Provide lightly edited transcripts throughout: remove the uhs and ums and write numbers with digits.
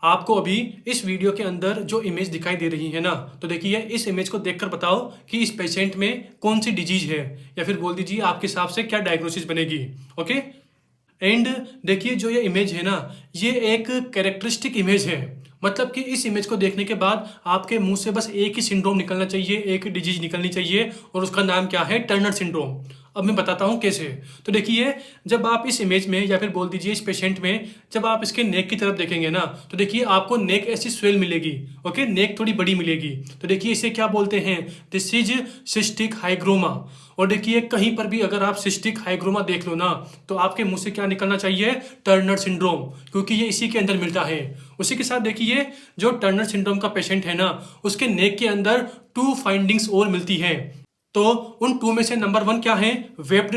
आपको अभी इस वीडियो के अंदर जो इमेज दिखाई दे रही है ना, तो देखिए इस इमेज को देखकर बताओ कि इस पेशेंट में कौन सी डिजीज है, या फिर बोल दीजिए आपके हिसाब से क्या डायग्नोसिस बनेगी। ओके। एंड देखिए जो ये इमेज है ना, ये एक कैरेक्टरिस्टिक इमेज है। मतलब कि इस इमेज को देखने के बाद आपके मुंह से बस एक ही सिंड्रोम निकलना चाहिए, एक ही डिजीज निकलनी चाहिए, और उसका नाम क्या है? Turner syndrome. अब मैं बताता हूँ कैसे। तो देखिए, जब आप इस इमेज में या फिर बोल दीजिए इस पेशेंट में जब आप इसके नेक की तरफ देखेंगे ना, तो देखिए आपको नेक ऐसी स्वेल मिलेगी। ओके, नेक थोड़ी बड़ी मिलेगी। तो देखिए इसे क्या बोलते हैं? This is cystic hygroma. और देखिए कहीं पर भी अगर आप सिस्टिक हाइग्रोमा देख लो ना, तो आपके मुंह से क्या निकलना चाहिए? टर्नर सिंड्रोम, क्योंकि ये इसी के अंदर मिलता है। उसी के साथ देखिए जो टर्नर सिंड्रोम का पेशेंट है ना, उसके नेक के अंदर 2 फाइंडिंग्स और मिलती हैं। तो उन 2 में से नंबर 1 क्या है? वेब्ड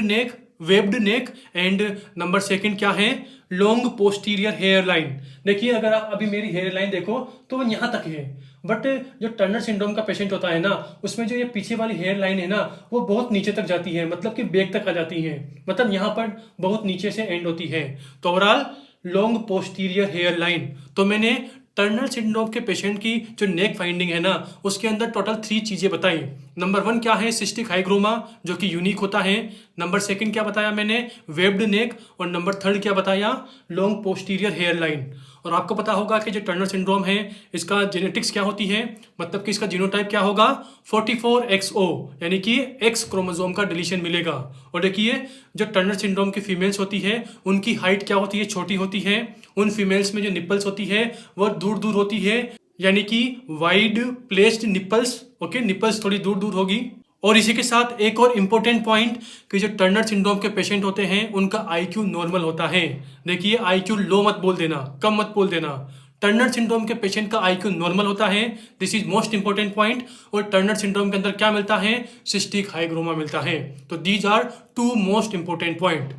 नेक एंड नंबर 2 क्या है? Long posterior hair line. देखिए अगर आप अभी मेरी हेयर लाइन देखो तो वो यहाँ तक है, बट जो टर्नर सिंड्रोम का पेशेंट होता है ना, उसमें जो ये पीछे वाली हेयर लाइन है ना, वो बहुत नीचे तक जाती है, मतलब कि बैक तक आ जाती है, मतलब यहाँ पर बहुत नीचे से एंड होती है। तो overall long posterior hair line. तो मैंने टर्नर सिंड्रोम के पेशेंट की जो नेक फाइंडिंग है ना, उसके अंदर टोटल 3 चीजें बताई। नंबर 1 क्या है? सिस्टिक हाइग्रोमा, जो कि यूनिक होता है। नंबर 2 क्या बताया मैंने? Webbed neck. और नंबर 3 क्या बताया? Long posterior hair line. और आपको पता होगा कि जो टर्नर सिंड्रोम है, इसका जेनेटिक्स क्या होती है, मतलब कि इसका जीनोटाइप क्या होगा? 44XO, यानी कि एक्स क्रोमोसोम का डिलीशन मिलेगा। और देखिए जो टर्नर सिंड्रोम की फीमेल्स होती है, उनकी हाइट क्या होती है? छोटी होती है। उन फीमेल्स में जो निपल्स होती है वो दूर दूर होती है, यानी कि wide placed nipples. Okay, nipples थोड़ी दूर दूर होगी। और इसी के साथ एक और इम्पोर्टेंट पॉइंट कि जो टर्नर सिंड्रोम के पेशेंट होते हैं उनका आईक्यू नॉर्मल होता है। देखिए आईक्यू लो मत बोल देना, कम मत बोल देना। टर्नर सिंड्रोम के पेशेंट का आईक्यू नॉर्मल होता है। This is most important point. और टर्नर सिंड्रोम के अंदर क्या मिलता है? सिस्टिक हाइग्रोमा मिलता है। तो these are 2 most important point.